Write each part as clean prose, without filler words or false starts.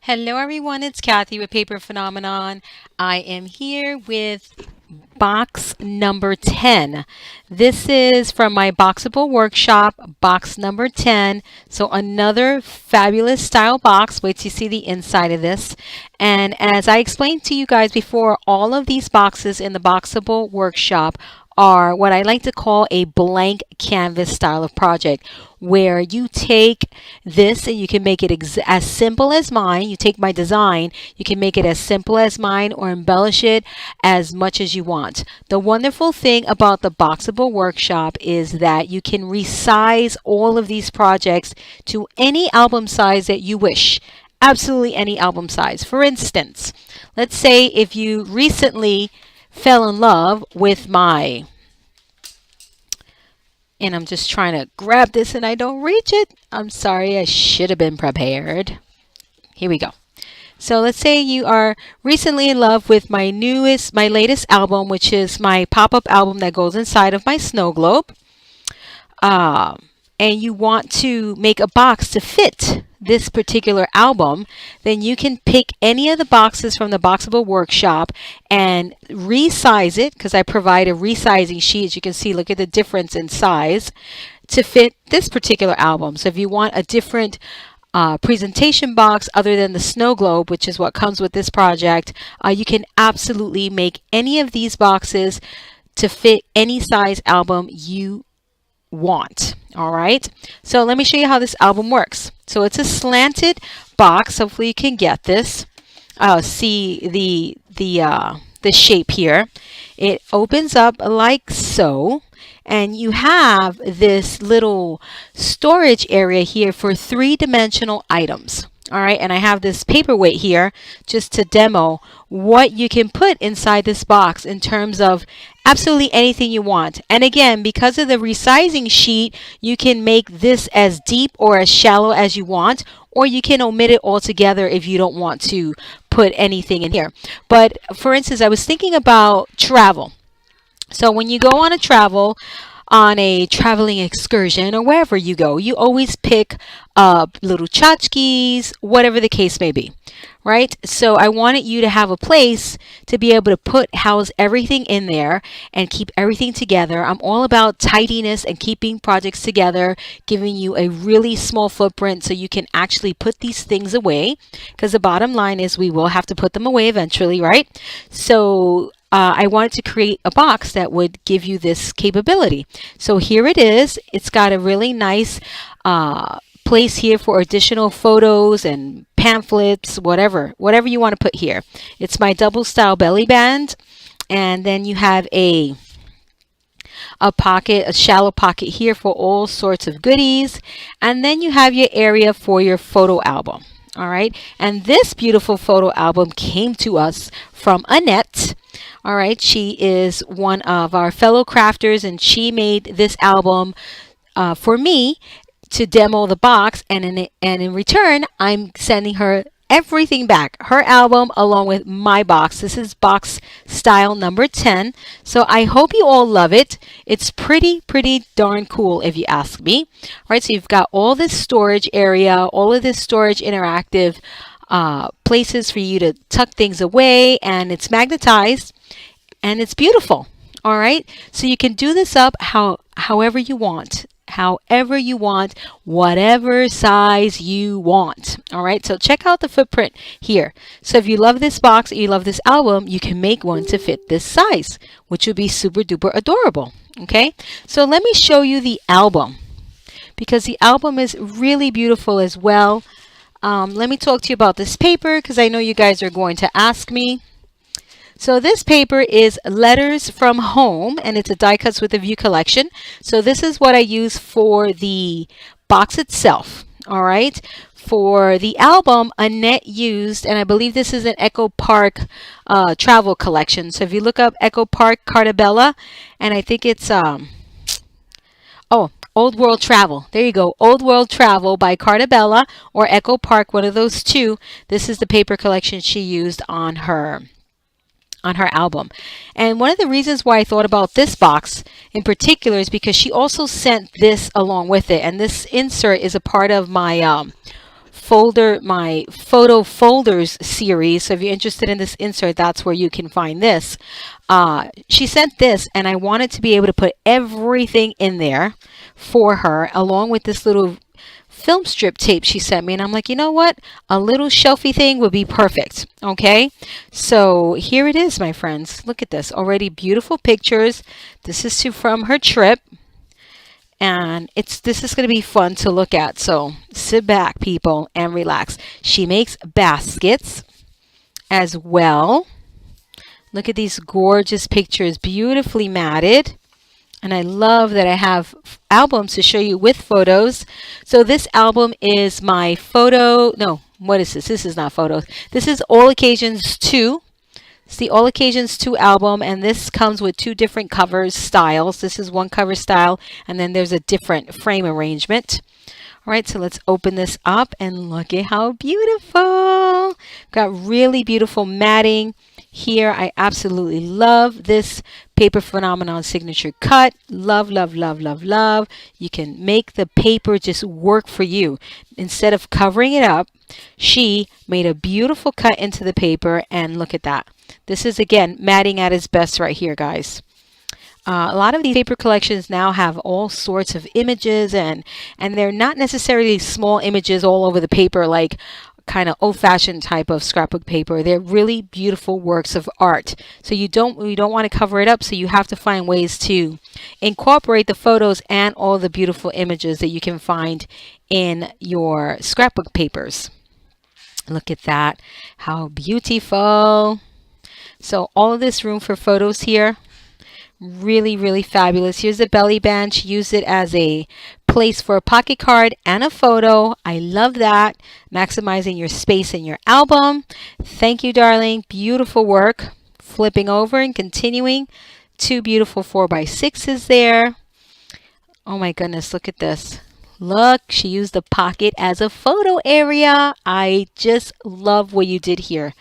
Hello everyone, it's Kathy with Paper Phenomenon. I am here with box number 10. This is from my Boxable workshop, box number 10. So another fabulous style box. Wait till you see the inside of this. And as I explained to you guys before, all of these boxes in the Boxable workshop are what I like to call a blank canvas style of project, where you take this and you can make it as simple as mine. You take my design, you can make it as simple as mine or embellish it as much as you want. The wonderful thing about the Boxable workshop is that you can resize all of these projects to any album size that you wish. Absolutely any album size. For instance, let's say if you recently fell in love with and I'm just trying to grab this and I don't reach it. I'm sorry, I should have been prepared. Here we go. So let's say you are recently in love with my latest album, which is my pop-up album that goes inside of my snow globe. And you want to make a box to fit this particular album, then you can pick any of the boxes from the Boxable workshop and resize it, because I provide a resizing sheet. As you can see, look at the difference in size to fit this particular album. So if you want a different presentation box other than the snow globe, which is what comes with this project, you can absolutely make any of these boxes to fit any size album you want. All right, so let me show you how this album works. So it's a slanted box. Hopefully you can get this. See the shape here. It opens up like so, and you have this little storage area here for three-dimensional items. All right, and I have this paperweight here just to demo what you can put inside this box in terms of absolutely anything you want. And again, because of the resizing sheet, you can make this as deep or as shallow as you want, or you can omit it altogether if you don't want to put anything in here. But for instance, I was thinking about travel. So when you go on a traveling excursion or wherever you go, you always pick up little tchotchkes, whatever the case may be, right? So I wanted you to have a place to be able to house everything in there and keep everything together. I'm all about tidiness and keeping projects together, giving you a really small footprint so you can actually put these things away, because the bottom line is we will have to put them away eventually, right? So I wanted to create a box that would give you this capability. So here it is. It's got a really nice place here for additional photos and pamphlets, whatever you want to put here. It's my double style belly band, and then you have a pocket, a shallow pocket here for all sorts of goodies, and then you have your area for your photo album. All right, and this beautiful photo album came to us from Anette. All right, she is one of our fellow crafters, and she made this album for me to demo the box, and in return, I'm sending her everything back, her album along with my box. This is box style number 10. So I hope you all love it. It's pretty darn cool if you ask me. All right, so you've got all this storage area, all of this storage interactive places for you to tuck things away, and it's magnetized and it's beautiful. All right, so you can do this up however you want, whatever size you want. All right, so check out the footprint here. So if you love this box, you love this album, you can make one to fit this size, which would be super duper adorable. Okay, so let me show you the album, because the album is really beautiful as well. Let me talk to you about this paper, because I know you guys are going to ask me. So this paper is Letters from Home, and it's a die cuts with a view collection. So this is what I use for the box itself. All right. For the album, Anette used, and I believe this is an Echo Park travel collection. So if you look up Echo Park Carta, and I think it's Old World Travel. There you go. Old World Travel by Carta or Echo Park, one of those two. This is the paper collection she used on her album. And one of the reasons why I thought about this box in particular is because she also sent this along with it, and this insert is a part of my my photo folders series. So if you're interested in this insert, that's where you can find this. She sent this, and I wanted to be able to put everything in there for her, along with this little film strip tape she sent me. And I'm like, you know what? A little shelfie thing would be perfect. Okay. So here it is, my friends. Look at this. Already beautiful pictures. This is from her trip. And this is going to be fun to look at. So sit back, people, and relax. She makes baskets as well. Look at these gorgeous pictures, beautifully matted. And I love that I have albums to show you with photos. So this album is my photo. No, what is this? This is not photos. This is All Occasions 2. It's the All Occasions 2 album, and this comes with 2 different cover styles. This is one cover style, and then there's a different frame arrangement. All right, so let's open this up and look at how beautiful. Got really beautiful matting here. I absolutely love this Paper Phenomenon signature cut. Love, love, love, love, love. You can make the paper just work for you. Instead of covering it up, she made a beautiful cut into the paper, and look at that. This is, again, matting at its best right here, guys. A lot of these paper collections now have all sorts of images, and they're not necessarily small images all over the paper like kind of old-fashioned type of scrapbook paper. They're really beautiful works of art. So you don't want to cover it up, so you have to find ways to incorporate the photos and all the beautiful images that you can find in your scrapbook papers. Look at that. How beautiful. So all of this room for photos here. Really, really fabulous. Here's the belly band. She used it as a place for a pocket card and a photo. I love that. Maximizing your space in your album. Thank you, darling. Beautiful work. Flipping over and continuing. 2 beautiful 4x6s there. Oh my goodness, look at this. Look, she used the pocket as a photo area. I just love what you did here.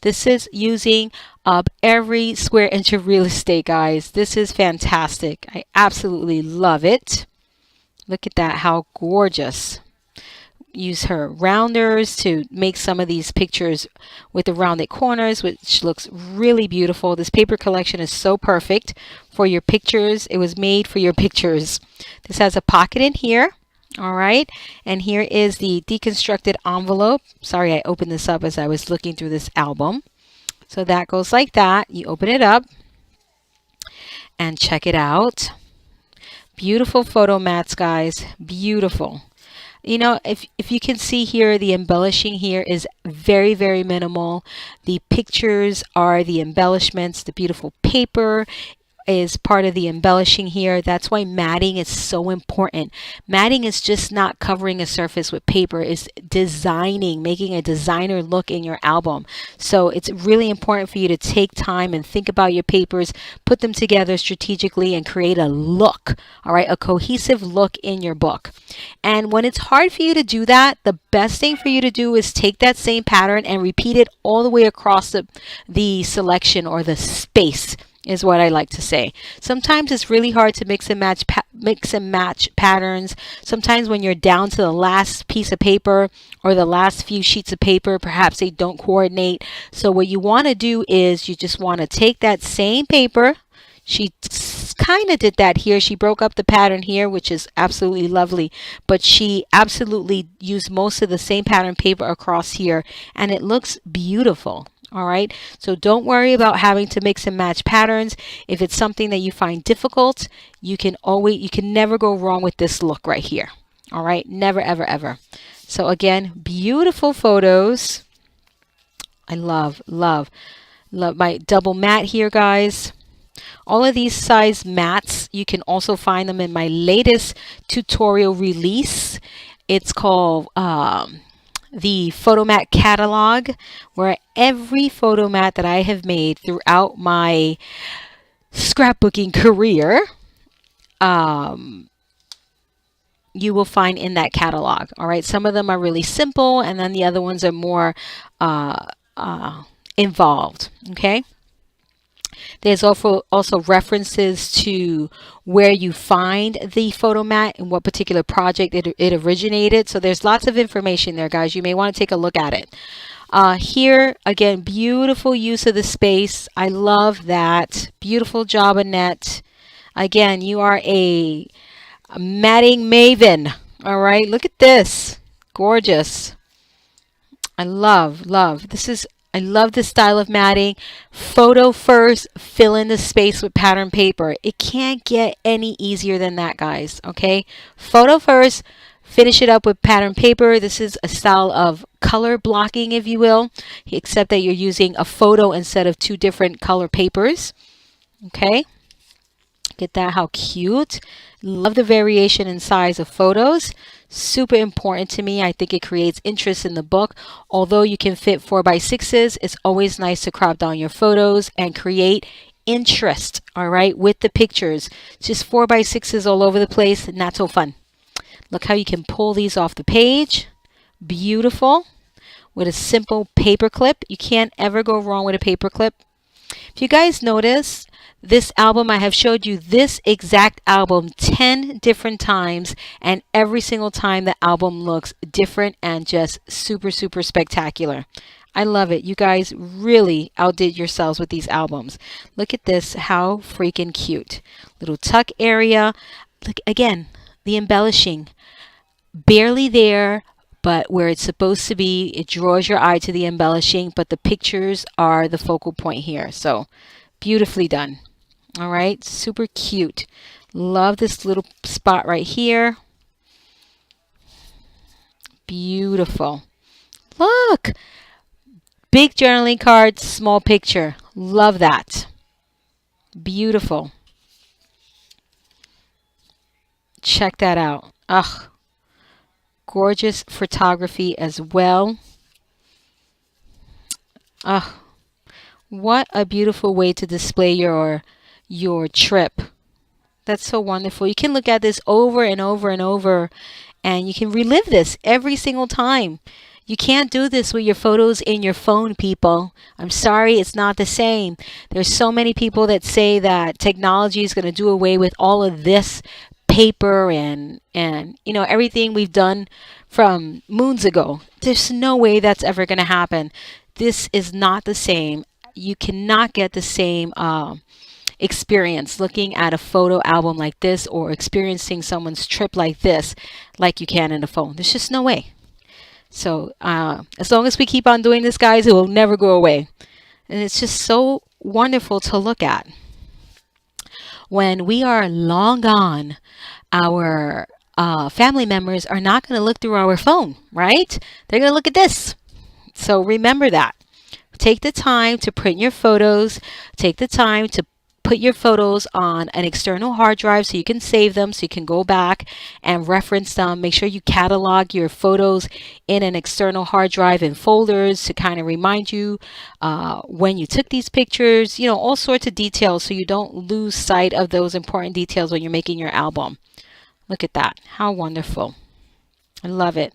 This is using up every square inch of real estate, guys. This is fantastic. I absolutely love it. Look at that, how gorgeous. Use her rounders to make some of these pictures with the rounded corners, which looks really beautiful. This paper collection is so perfect for your pictures. It was made for your pictures. This has a pocket in here. All right, and here is the deconstructed envelope. Sorry, I opened this up as I was looking through this album. So that goes like that. You open it up and check it out. Beautiful photo mats, guys. Beautiful. You know, if you can see here, the embellishing here is very, very minimal. The pictures are the embellishments. The beautiful paper is part of the embellishing here. That's why matting is so important. Matting is just not covering a surface with paper. It's designing, making a designer look in your album. So it's really important for you to take time and think about your papers, put them together strategically, and create a look, all right, a cohesive look in your book. And when it's hard for you to do that, the best thing for you to do is take that same pattern and repeat it all the way across the selection or the space, is what I like to say. Sometimes it's really hard to mix and match patterns. Sometimes when you're down to the last piece of paper or the last few sheets of paper, perhaps they don't coordinate. So what you want to do is you just want to take that same paper. She kind of did that here. She broke up the pattern here, which is absolutely lovely, but she absolutely used most of the same pattern paper across here, and it looks beautiful. All right, so don't worry about having to mix and match patterns. If it's something that you find difficult, you can never go wrong with this look right here. All right, never, ever, ever. So again, beautiful photos. I love, love, love my double mat here, guys. All of these size mats, you can also find them in my latest tutorial release. It's called the Photo Mat Catalog, where every photo mat that I have made throughout my scrapbooking career, you will find in that catalog. All right, some of them are really simple, and then the other ones are more involved. Okay. There's also references to where you find the photo mat and what particular project it originated. So there's lots of information there, guys. You may want to take a look at it. Here, again, beautiful use of the space. I love that. Beautiful job, Annette. Again, you are a matting maven. All right, look at this. Gorgeous. I love this. I love this style of matting. Photo first, fill in the space with pattern paper. It can't get any easier than that, guys. Okay, photo first, finish it up with pattern paper. This is a style of color blocking, if you will, except that you're using a photo instead of two different color papers. Okay, get that? How cute. Love the variation in size of photos. Super important to me. I think it creates interest in the book. Although you can fit 4x6s, it's always nice to crop down your photos and create interest, all right, with the pictures. Just 4x6s all over the place, not so fun. Look how you can pull these off the page. Beautiful. With a simple paper clip. You can't ever go wrong with a paper clip. If you guys notice, this album, I have showed you this exact album 10 different times, and every single time the album looks different and just super, super spectacular. I love it. You guys really outdid yourselves with these albums. Look at this. How freaking cute. Little tuck area. Look again, the embellishing. Barely there, but where it's supposed to be, it draws your eye to the embellishing, but the pictures are the focal point here. So beautifully done. All right, super cute. Love this little spot right here. Beautiful. Look, big journaling card, small picture. Love that. Beautiful. Check that out. Ugh, gorgeous photography as well. Ugh, what a beautiful way to display your trip. That's so wonderful. You can look at this over and over and over, and you can relive this every single time. You can't do this with your photos in your phone, people. I'm sorry, it's not the same. There's so many people that say that technology is going to do away with all of this paper and you know, everything we've done from moons ago. There's no way that's ever going to happen. This is not the same. You cannot get the same experience looking at a photo album like this or experiencing someone's trip like this like you can in a phone. There's just no way. So as long as we keep on doing this, guys, it will never go away. And it's just so wonderful to look at. When we are long gone, our family members are not going to look through our phone, right? They're going to look at this. So remember that. Take the time to print your photos. Take the time to put your photos on an external hard drive so you can save them, so you can go back and reference them. Make sure you catalog your photos in an external hard drive in folders to kind of remind you when you took these pictures, you know, all sorts of details so you don't lose sight of those important details when you're making your album. Look at that. How wonderful. I love it.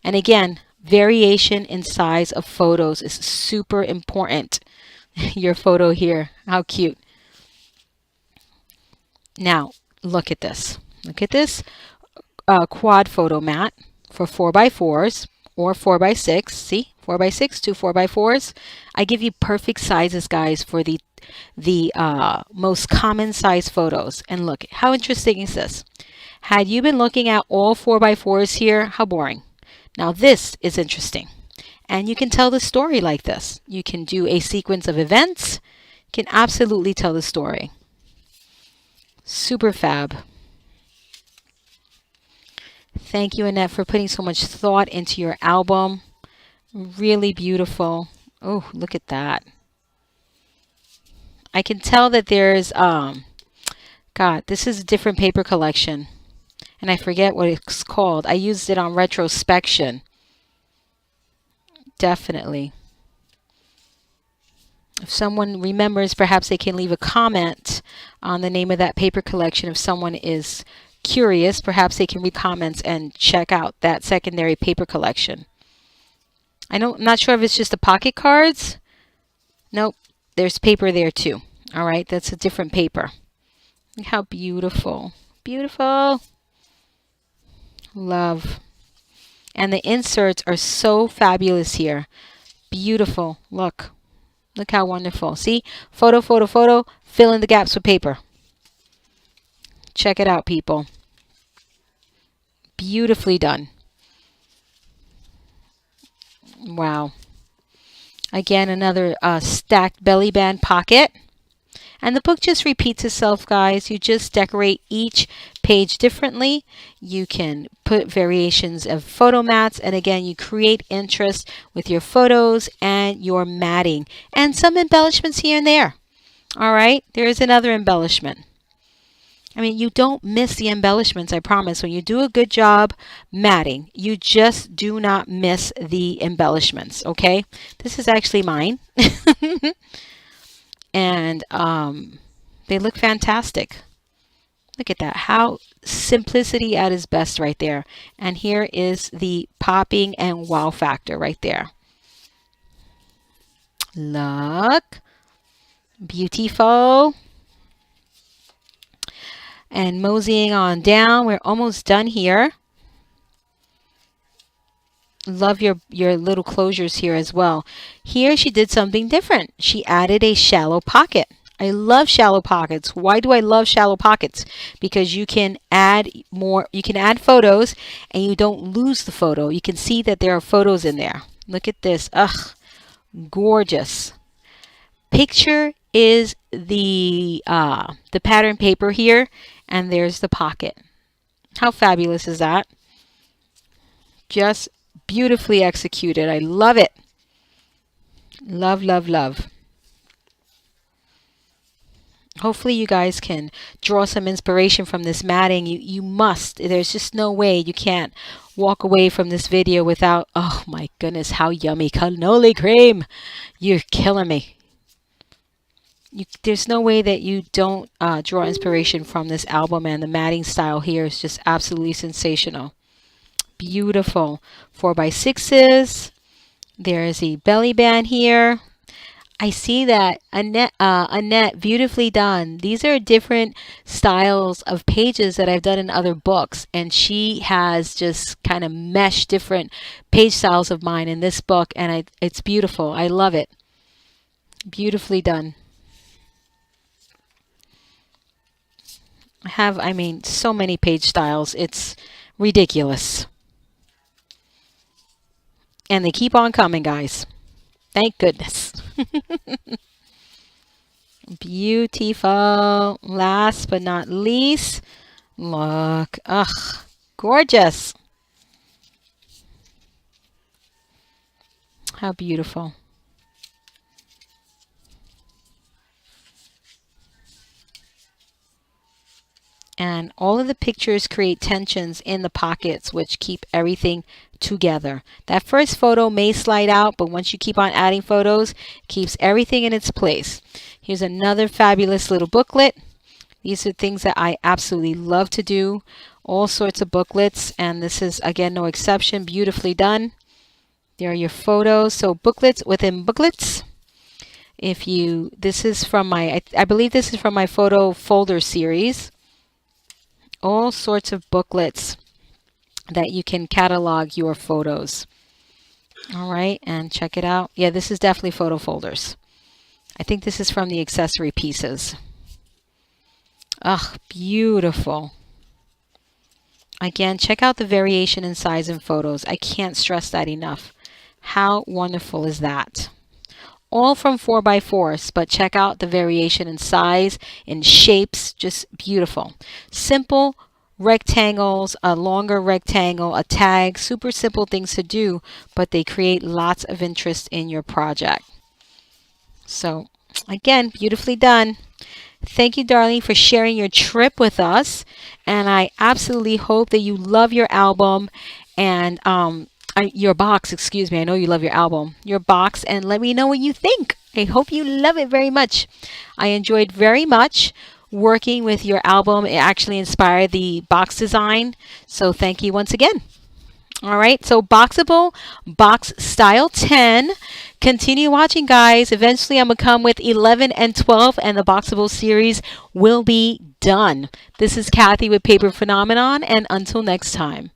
And again, variation in size of photos is super important. Your photo here. How cute. Now, look at this. Look at this quad photo mat for 4x4s or 4x6. See, 4x6 to 4x4s. I give you perfect sizes, guys, for the most common size photos. And look, how interesting is this? Had you been looking at all 4x4s here, how boring. Now this is interesting. And you can tell the story like this. You can do a sequence of events. You can absolutely tell the story. Super fab. Thank you, Annette, for putting so much thought into your album. Really beautiful. Oh, look at that. I can tell that there's, God, this is a different paper collection. And I forget what it's called. I used it on retrospection. Definitely. If someone remembers, perhaps they can leave a comment on the name of that paper collection. If someone is curious, perhaps they can read comments and check out that secondary paper collection. I'm not sure if it's just the pocket cards. Nope, there's paper there too. All right, that's a different paper. Look how beautiful. Beautiful. Love. And the inserts are so fabulous here. Beautiful. Look. Look how wonderful. See? Photo, photo, photo. Fill in the gaps with paper. Check it out, people. Beautifully done. Wow. Again, another stacked belly band pocket. And the book just repeats itself, guys. You just decorate each page differently. You can put variations of photo mats. And again, you create interest with your photos and your matting. And some embellishments here and there. All right, there's another embellishment. I mean, you don't miss the embellishments, I promise. When you do a good job matting, you just do not miss the embellishments, okay? This is actually mine. And they look fantastic. Look at that. How simplicity at its best right there. And here is the popping and wow factor right there. Look. Beautiful. And moseying on down. We're almost done here. Love your little closures here as well. Here she did something different. She added a shallow pocket. I love shallow pockets. Why do I love shallow pockets? Because you can add more, you can add photos and you don't lose the photo. You can see that there are photos in there. Look at this. Ugh, gorgeous. Picture is the pattern paper here, and there's the pocket. How fabulous is that? Just beautifully executed. I love it. Love, love, love. Hopefully you guys can draw some inspiration from this matting. You must. There's just no way you can't walk away from this video without, oh my goodness, how yummy. Cannoli cream. You're killing me. There's no way that you don't draw inspiration from this album, and the matting style here is just absolutely sensational. Beautiful. 4x6s. There's a belly band here. I see that Annette, beautifully done. These are different styles of pages that I've done in other books, and she has just kind of meshed different page styles of mine in this book, and it's beautiful. I love it. Beautifully done. I mean, so many page styles. It's ridiculous. And they keep on coming, guys. Thank goodness. Beautiful. Last but not least, look. Ugh, gorgeous. How beautiful. And all of the pictures create tensions in the pockets, which keep everything together. That first photo may slide out, but once you keep on adding photos, it keeps everything in its place. Here's another fabulous little booklet. These are things that I absolutely love to do. All sorts of booklets, and this is, again, no exception. Beautifully done. There are your photos. So booklets within booklets. This is from my, I believe this is from my photo folder series. All sorts of booklets that you can catalog your photos. All right, and check it out. Yeah, this is definitely photo folders. I think this is from the accessory pieces. Ugh, beautiful. Again, check out the variation in size in photos. I can't stress that enough. How wonderful is that? All from 4x4s, but check out the variation in size, in shapes, just beautiful. Simple rectangles, a longer rectangle, a tag, super simple things to do, but they create lots of interest in your project. So again, beautifully done. Thank you, darling, for sharing your trip with us, and I absolutely hope that you love your album and your box, excuse me. I know you love your album, your box, and let me know what you think. I hope you love it very much. I enjoyed very much working with your album. It actually inspired the box design. So thank you once again. All right, so Boxable Box Style 10. Continue watching, guys. Eventually, I'm going to come with 11 and 12, and the Boxable series will be done. This is Kathy with Paper Phenomenon, and until next time.